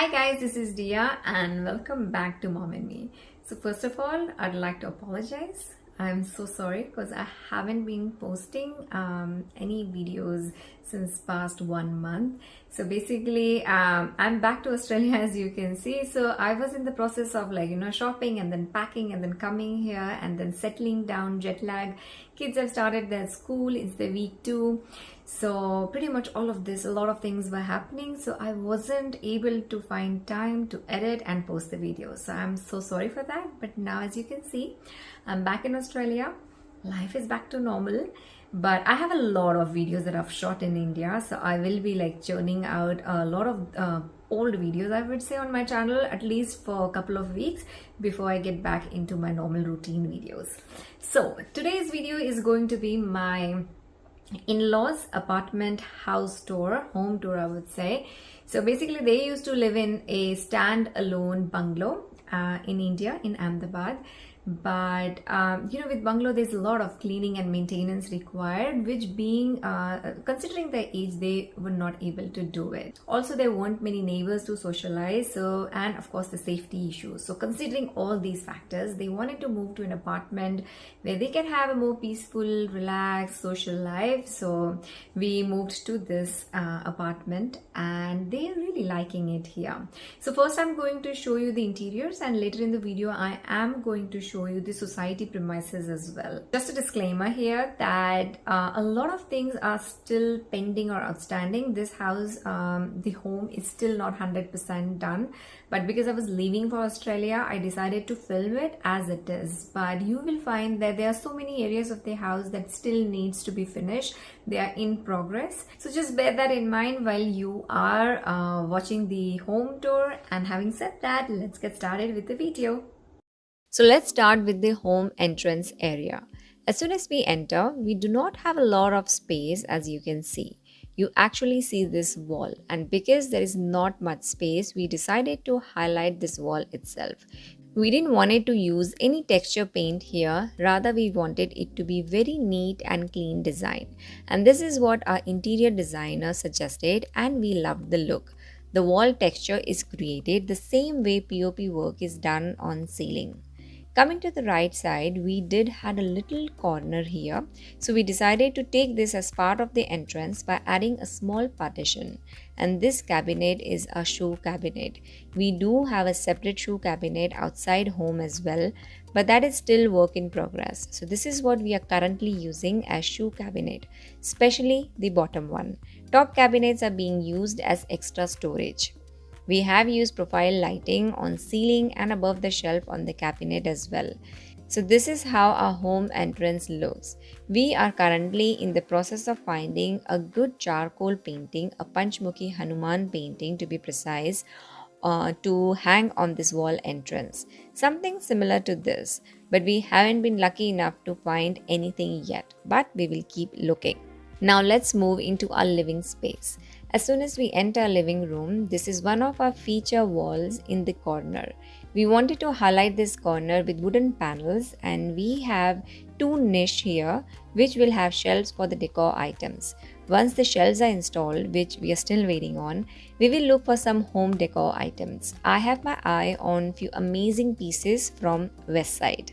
Hi guys, this is Dia and welcome back to Mom and Me. So first of all, I'd like to apologize. I'm so sorry because I haven't been posting any videos since past 1 month. So basically, I'm back to Australia as you can see. So I was in the process of shopping and then packing and then coming here and then settling down, jet lag. Kids have started their school, it's the week 2. So pretty much all of this, a lot of things were happening. So I wasn't able to find time to edit and post the video. So I'm so sorry for that. But now as you can see, I'm back in Australia. Life is back to normal. But I have a lot of videos that I've shot in India. So I will be churning out a lot of old videos, I would say, on my channel, at least for a couple of weeks before I get back into my normal routine videos. So today's video is going to be my in-laws apartment house tour, home tour I would say. So basically they used to live in a stand-alone bungalow in India, in Ahmedabad. But with bungalow there's a lot of cleaning and maintenance required, which being considering their age, they were not able to do it. Also there weren't many neighbors to socialize, so, and of course the safety issues. So considering all these factors, they wanted to move to an apartment where they can have a more peaceful, relaxed social life. So we moved to this apartment and they're really liking it here. So first I'm going to show you the interiors, and later in the video I am going to show you the society premises as well. Just a disclaimer here that a lot of things are still pending or outstanding. This house, the home is still not 100% done, but because I was leaving for Australia, I decided to film it as it is. But you will find that there are so many areas of the house that still needs to be finished. They are in progress. So just bear that in mind while you are watching the home tour. And having said that, let's get started with the video. So let's start with the home entrance area. As soon as we enter, we do not have a lot of space, as you can see. You actually see this wall, and because there is not much space, we decided to highlight this wall itself. We didn't want it to use any texture paint here, rather we wanted it to be very neat and clean design. And this is what our interior designer suggested, and we loved the look. The wall texture is created the same way POP work is done on ceiling. Coming to the right side, we did had a little corner here, so we decided to take this as part of the entrance by adding a small partition. And this cabinet is a shoe cabinet. We do have a separate shoe cabinet outside home as well, but that is still work in progress. So this is what we are currently using as shoe cabinet, especially the bottom one. Top cabinets are being used as extra storage. We have used profile lighting on ceiling and above the shelf on the cabinet as well. So this is how our home entrance looks. We are currently in the process of finding a good charcoal painting, a Panchmukhi Hanuman painting to be precise, to hang on this wall entrance. Something similar to this, but we haven't been lucky enough to find anything yet, but we will keep looking. Now let's move into our living space. As soon as we enter our living room, this is one of our feature walls in the corner. We wanted to highlight this corner with wooden panels, and we have two niches here which will have shelves for the decor items. Once the shelves are installed, which we are still waiting on, we will look for some home decor items. I have my eye on few amazing pieces from west side.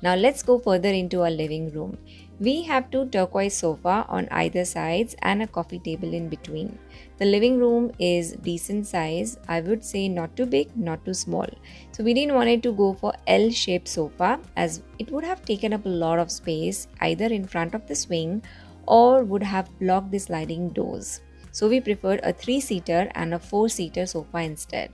Now let's go further into our living room. We have two turquoise sofa on either sides and a coffee table in between. The living room is decent size. I would say not too big, not too small. So we didn't want it to go for L-shaped sofa, as it would have taken up a lot of space either in front of the swing or would have blocked the sliding doors. So we preferred a 3-seater and a 4-seater sofa instead.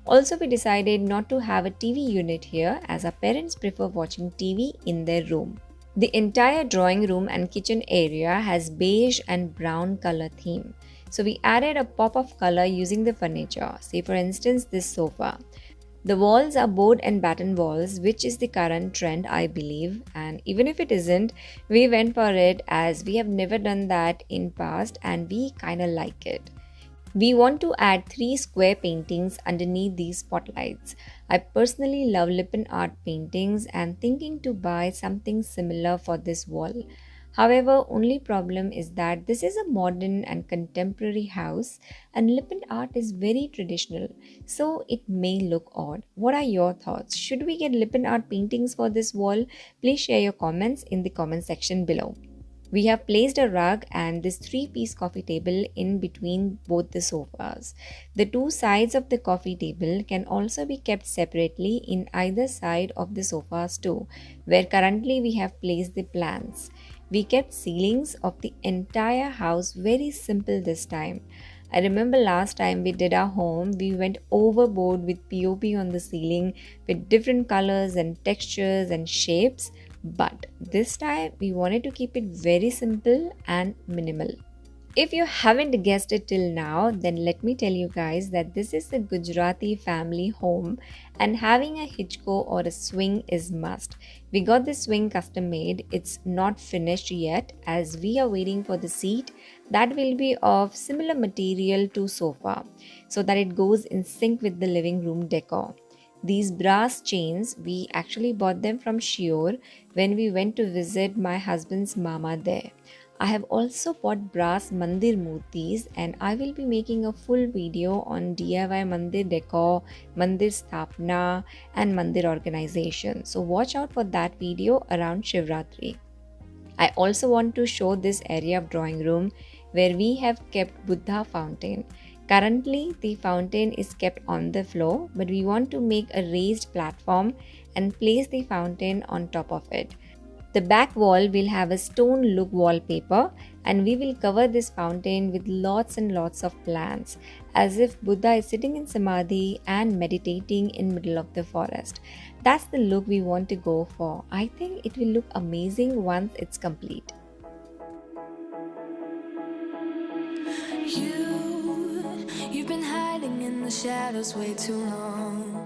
Also, we decided not to have a TV unit here, as our parents prefer watching TV in their room. The entire drawing room and kitchen area has beige and brown color theme. So we added a pop of color using the furniture. Say for instance this sofa. The walls are board and batten walls, which is the current trend I believe, and even if it isn't, we went for it as we have never done that in past and we kinda like it. We want to add 3 square paintings underneath these spotlights. I personally love lip and art paintings and thinking to buy something similar for this wall. However, only problem is that this is a modern and contemporary house and lip and art is very traditional, so it may look odd. What are your thoughts? Should we get lip and art paintings for this wall? Please share your comments in the comment section below. We have placed a rug and this three-piece coffee table in between both the sofas. The two sides of the coffee table can also be kept separately in either side of the sofas too, where currently we have placed the plants. We kept ceilings of the entire house very simple this time. I remember last time we did our home, we went overboard with POP on the ceiling with different colors and textures and shapes. But this time we wanted to keep it very simple and minimal. If you haven't guessed it till now, then let me tell you guys that this is a Gujarati family home and having a hitchco or a swing is must. We got this swing custom made. It's not finished yet as we are waiting for the seat that will be of similar material to sofa so that it goes in sync with the living room decor. These brass chains, we actually bought them from Shior when we went to visit my husband's mama there. I have also bought brass Mandir murtis and I will be making a full video on DIY Mandir decor, Mandir Sthapna and Mandir organization. So watch out for that video around Shivratri. I also want to show this area of drawing room where we have kept Buddha fountain. Currently, the fountain is kept on the floor, but we want to make a raised platform and place the fountain on top of it. The back wall will have a stone look wallpaper and we will cover this fountain with lots and lots of plants as if Buddha is sitting in samadhi and meditating in middle of the forest. That's the look we want to go for. I think it will look amazing once it's complete. You've been hiding in the shadows way too long.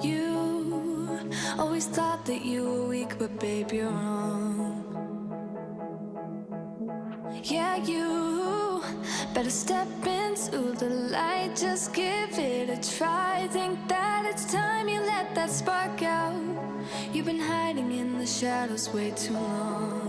You always thought that you were weak, but babe, you're wrong. Yeah, you better step into the light, just give it a try. Think that it's time you let that spark out. You've been hiding in the shadows way too long.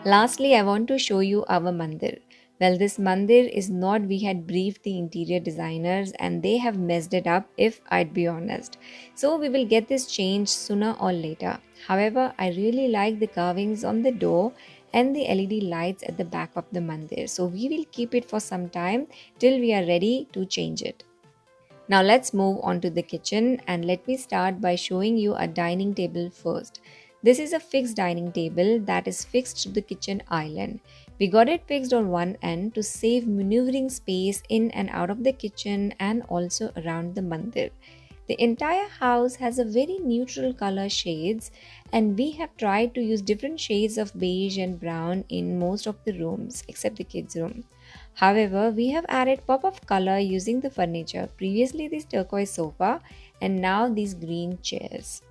Lastly, I want to show you our mandir. Well, this mandir is not, we had briefed the interior designers and they have messed it up if I'd be honest. So we will get this changed sooner or later. However, I really like the carvings on the door and the LED lights at the back of the mandir. So we will keep it for some time till we are ready to change it. Now let's move on to the kitchen and let me start by showing you a dining table first. This is a fixed dining table that is fixed to the kitchen island. We got it fixed on one end to save maneuvering space in and out of the kitchen and also around the mandir. The entire house has a very neutral color shades and we have tried to use different shades of beige and brown in most of the rooms except the kids' room. However, we have added pop of color using the furniture, previously this turquoise sofa and now these green chairs.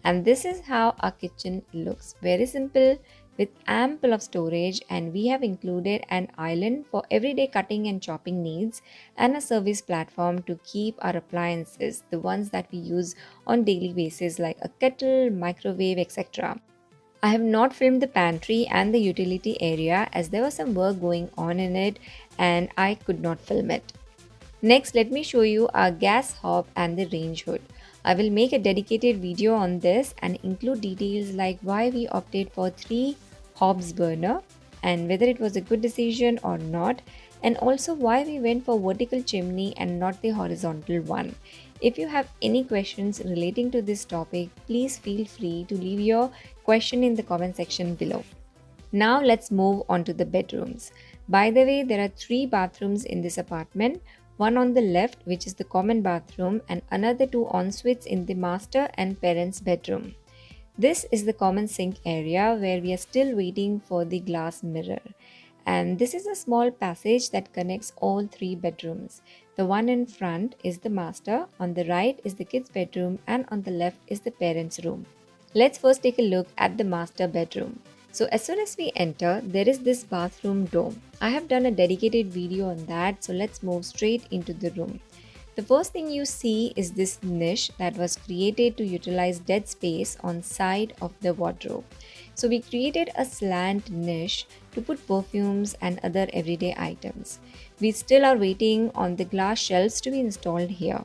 And this is how our kitchen looks. Very simple with ample of storage and we have included an island for everyday cutting and chopping needs and a service platform to keep our appliances, the ones that we use on daily basis like a kettle, microwave, etc. I have not filmed the pantry and the utility area as there was some work going on in it and I could not film it. Next, let me show you our gas hob and the range hood. I will make a dedicated video on this and include details like why we opted for 3 hobs burner and whether it was a good decision or not, and also why we went for vertical chimney and not the horizontal one. If you have any questions relating to this topic, please feel free to leave your question in the comment section below. Now let's move on to the bedrooms. By the way, there are 3 bathrooms in this apartment. One on the left, which is the common bathroom, and another 2 en-suites in the master and parents' bedroom. This is the common sink area where we are still waiting for the glass mirror. And this is a small passage that connects all 3 bedrooms. The one in front is the master, on the right is the kids' bedroom, and on the left is the parents' room. Let's first take a look at the master bedroom. So as soon as we enter, there is this bathroom door. I have done a dedicated video on that, so let's move straight into the room. The first thing you see is this niche that was created to utilize dead space on side of the wardrobe. So we created a slant niche to put perfumes and other everyday items. We still are waiting on the glass shelves to be installed here.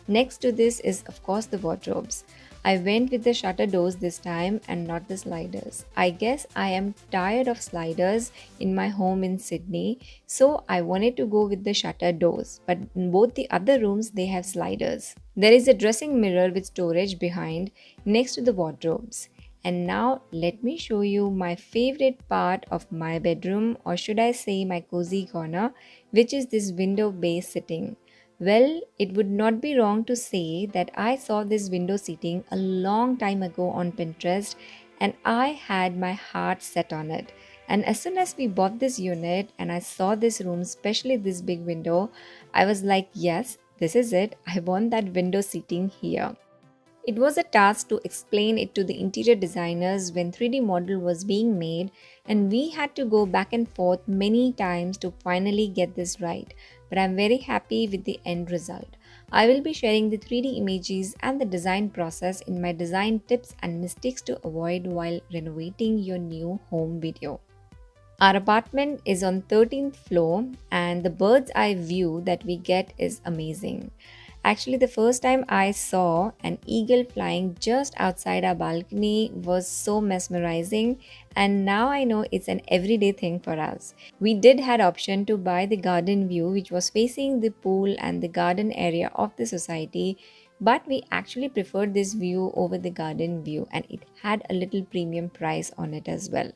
Next to this is of course the wardrobes. I went with the shutter doors this time and not the sliders. I guess I am tired of sliders in my home in Sydney, so I wanted to go with the shutter doors. But in both the other rooms they have sliders. There is a dressing mirror with storage behind next to the wardrobes. And now let me show you my favorite part of my bedroom, or should I say my cozy corner, which is this window base sitting. Well, it would not be wrong to say that I saw this window seating a long time ago on Pinterest and I had my heart set on it. And as soon as we bought this unit and I saw this room, especially this big window, I was like, yes, this is it. I want that window seating here. It was a task to explain it to the interior designers when 3D model was being made, and we had to go back and forth many times to finally get this right. But I'm very happy with the end result. I will be sharing the 3D images and the design process in my design tips and mistakes to avoid while renovating your new home video. Our apartment is on 13th floor and the bird's eye view that we get is amazing. Actually, the first time I saw an eagle flying just outside our balcony was so mesmerizing, and now I know it's an everyday thing for us. We did had option to buy the garden view which was facing the pool and the garden area of the society, but we actually preferred this view over the garden view and it had a little premium price on it as well.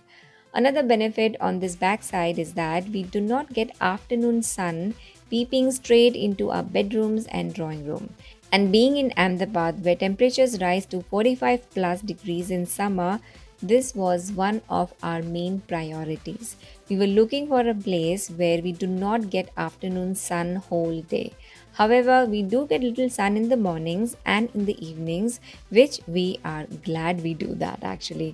Another benefit on this backside is that we do not get afternoon sun peeping straight into our bedrooms and drawing room. And being in Ahmedabad, where temperatures rise to 45 plus degrees in summer, this was one of our main priorities. We were looking for a place where we do not get afternoon sun whole day. However, we do get little sun in the mornings and in the evenings, which we are glad we do that actually.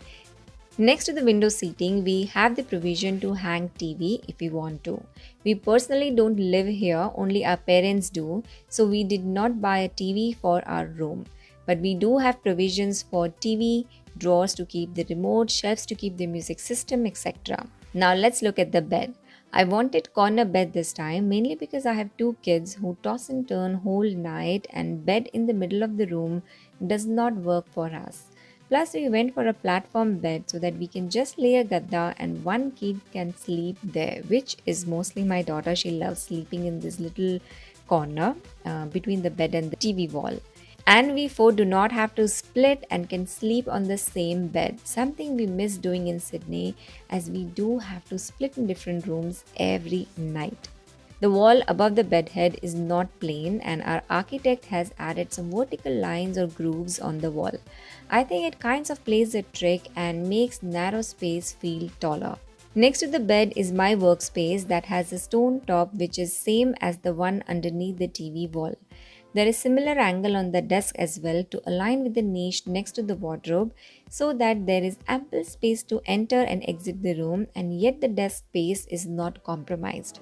Next to the window seating, we have the provision to hang TV if we want to. We personally don't live here, only our parents do, so we did not buy a TV for our room. But we do have provisions for TV, drawers to keep the remote, shelves to keep the music system, etc. Now let's look at the bed. I wanted corner bed this time mainly because I have two kids who toss and turn whole night and bed in the middle of the room does not work for us. Plus, we went for a platform bed so that we can just lay a gadda and one kid can sleep there, which is mostly my daughter. She loves sleeping in this little corner between the bed and the TV wall. And we four do not have to split and can sleep on the same bed, something we miss doing in Sydney as we do have to split in different rooms every night. The wall above the bedhead is not plain and our architect has added some vertical lines or grooves on the wall. I think it kinds of plays a trick and makes narrow space feel taller. Next to the bed is my workspace that has a stone top which is same as the one underneath the TV wall. There is similar angle on the desk as well to align with the niche next to the wardrobe so that there is ample space to enter and exit the room and yet the desk space is not compromised.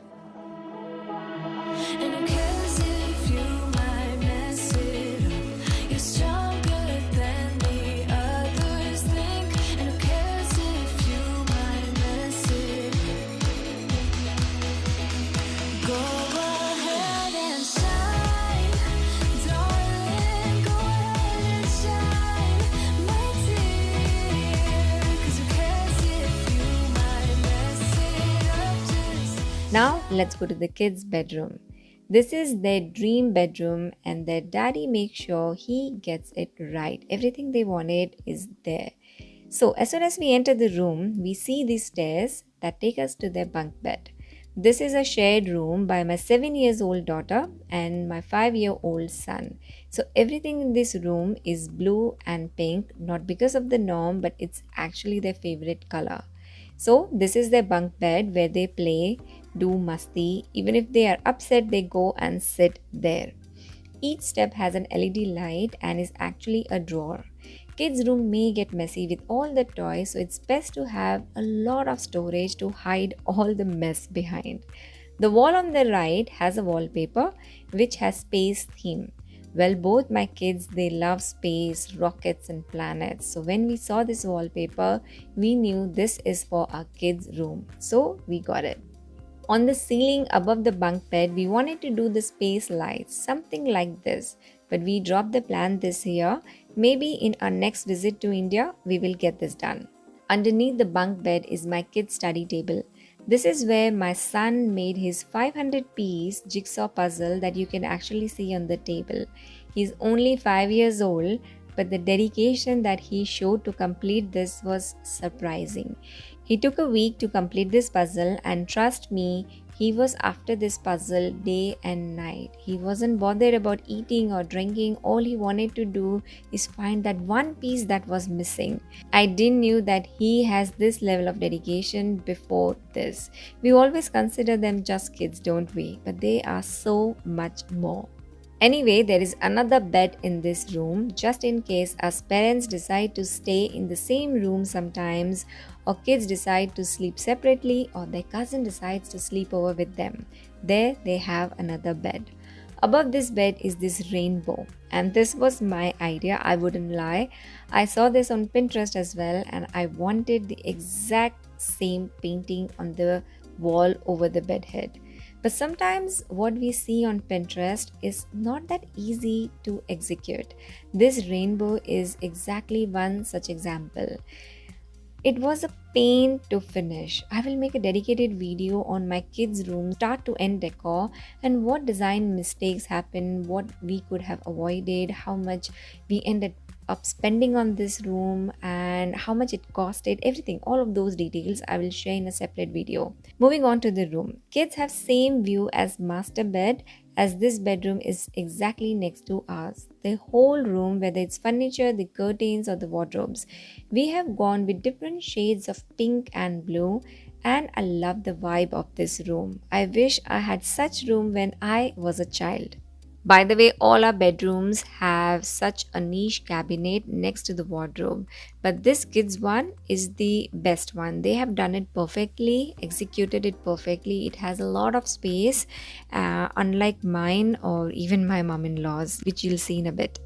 And who cares if you might mess it up? You're stronger than the others think. And who cares if you might mess it up? Go ahead and shine, darling. Go ahead and shine, my dear. 'Cause who cares if you might mess it up? Now let's go to the kids' bedroom. This is their dream bedroom and their daddy makes sure he gets it right. Everything they wanted is there. So as soon as we enter the room, we see these stairs that take us to their bunk bed. This is a shared room by my 7-year-old daughter and my 5-year-old son. So everything in this room is blue and pink, not because of the norm, but it's actually their favorite color. So this is their bunk bed where they play, do masti. Even if they are upset, they go and sit there. Each step has an LED light and is actually a drawer. Kids' room may get messy with all the toys, so it's best to have a lot of storage to hide all the mess behind. The wall on the right has a wallpaper which has space theme. Well, both my kids, they love space, rockets and planets. So when we saw this wallpaper, we knew this is for our kids' room. So we got it. On the ceiling above the bunk bed, we wanted to do the space lights, something like this. But we dropped the plan this year. Maybe in our next visit to India, we will get this done. Underneath the bunk bed is my kid's study table. This is where my son made his 500-piece jigsaw puzzle that you can actually see on the table. He's only 5 years old, but the dedication that he showed to complete this was surprising. He took a week to complete this puzzle, and trust me, he was after this puzzle day and night. He wasn't bothered about eating or drinking. All he wanted to do is find that one piece that was missing. I didn't knew that he has this level of dedication before this. We always consider them just kids, don't we? But they are so much more. Anyway, there is another bed in this room just in case us parents decide to stay in the same room sometimes, or kids decide to sleep separately, or their cousin decides to sleep over with them. There they have another bed. Above this bed is this rainbow, and this was my idea, I wouldn't lie. I saw this on Pinterest as well, and I wanted the exact same painting on the wall over the bed head. But sometimes what we see on Pinterest is not that easy to execute. This rainbow is exactly one such example. It was a pain to finish. I will make a dedicated video on my kids' room, start to end decor, and what design mistakes happened, what we could have avoided, how much we ended up spending on this room, and how much it costed, everything. All of those details I will share in a separate video. Moving on to the room. Kids have same view as master bed, as this bedroom is exactly next to ours. The whole room, whether it's furniture, the curtains or the wardrobes, we have gone with different shades of pink and blue, and I love the vibe of this room. I wish I had such room when I was a child. By the way, all our bedrooms have such a niche cabinet next to the wardrobe, but this kids one is the best one. They have done it perfectly, executed it perfectly. It has a lot of space, unlike mine or even my mom-in-law's, which you'll see in a bit.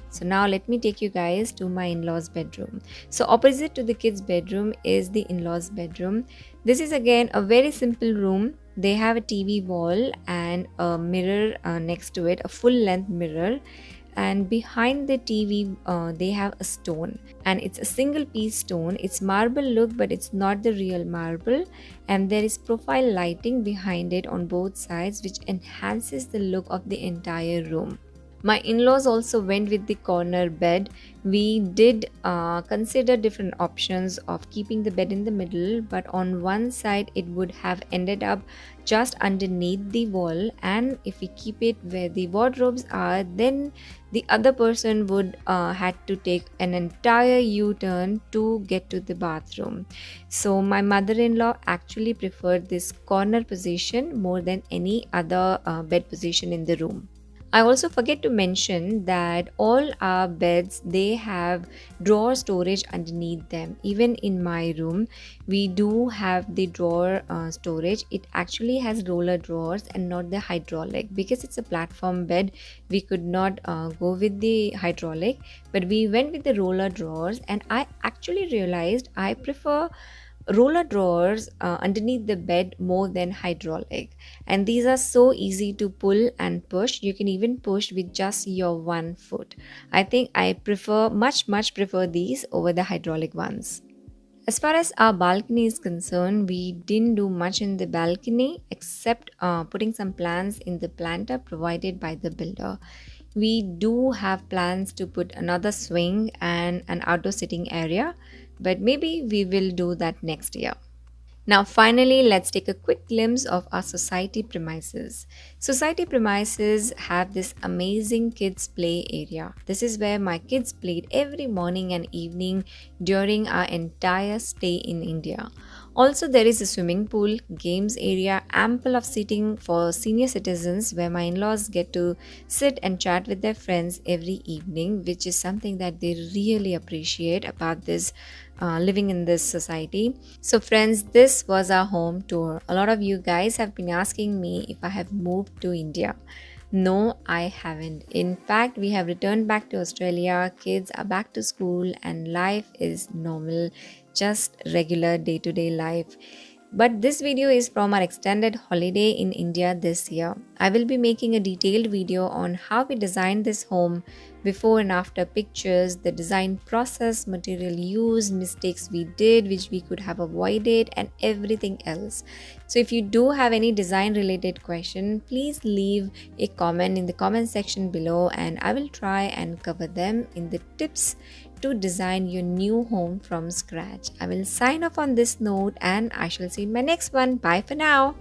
So now let me take you guys to my in-laws bedroom. So opposite to the kids bedroom is the in-laws bedroom. This is again a very simple room. They have a TV wall and a mirror next to it, a full length mirror. And behind the TV they have a stone, and it's a single piece stone. It's marble look, but it's not the real marble, and there is profile lighting behind it on both sides, which enhances the look of the entire room. My in-laws also went with the corner bed. We did consider different options of keeping the bed in the middle, but on one side it would have ended up just underneath the wall, and if we keep it where the wardrobes are, then the other person would had to take an entire U-turn to get to the bathroom. So my mother-in-law actually preferred this corner position more than any other bed position in the room. I also forget to mention that all our beds, they have drawer storage underneath them. Even in my room, we do have the drawer storage. It actually has roller drawers and not the hydraulic. Because it's a platform bed, we could not go with the hydraulic, but we went with the roller drawers, and I actually realized I prefer roller drawers underneath the bed more than hydraulic, and these are so easy to pull and push. You can even push with just your one foot. I think I prefer much prefer these over the hydraulic ones. As far as our balcony is concerned, we didn't do much in the balcony except putting some plants in the planter provided by the builder. We do have plans to put another swing and an outdoor sitting area, but maybe we will do that next year. Now, finally, let's take a quick glimpse of our society premises. Society premises have this amazing kids' play area. This is where my kids played every morning and evening during our entire stay in India. Also, there is a swimming pool, games area, ample of seating for senior citizens where my in laws get to sit and chat with their friends every evening, which is something that they really appreciate about this living in this society. So, friends, this was our home tour. A lot of you guys have been asking me if I have moved to India. No, I haven't. In fact, we have returned back to Australia. Kids are back to school, and life is normal, just regular day to day life. But this video is from our extended holiday in India this year. I will be making a detailed video on how we designed this home, before and after pictures, the design process, material use, mistakes we did which we could have avoided, and everything else. So if you do have any design related question, please leave a comment in the comment section below and I will try and cover them in the tips to design your new home from scratch. I will sign off on this note and I shall see you in my next one. Bye for now.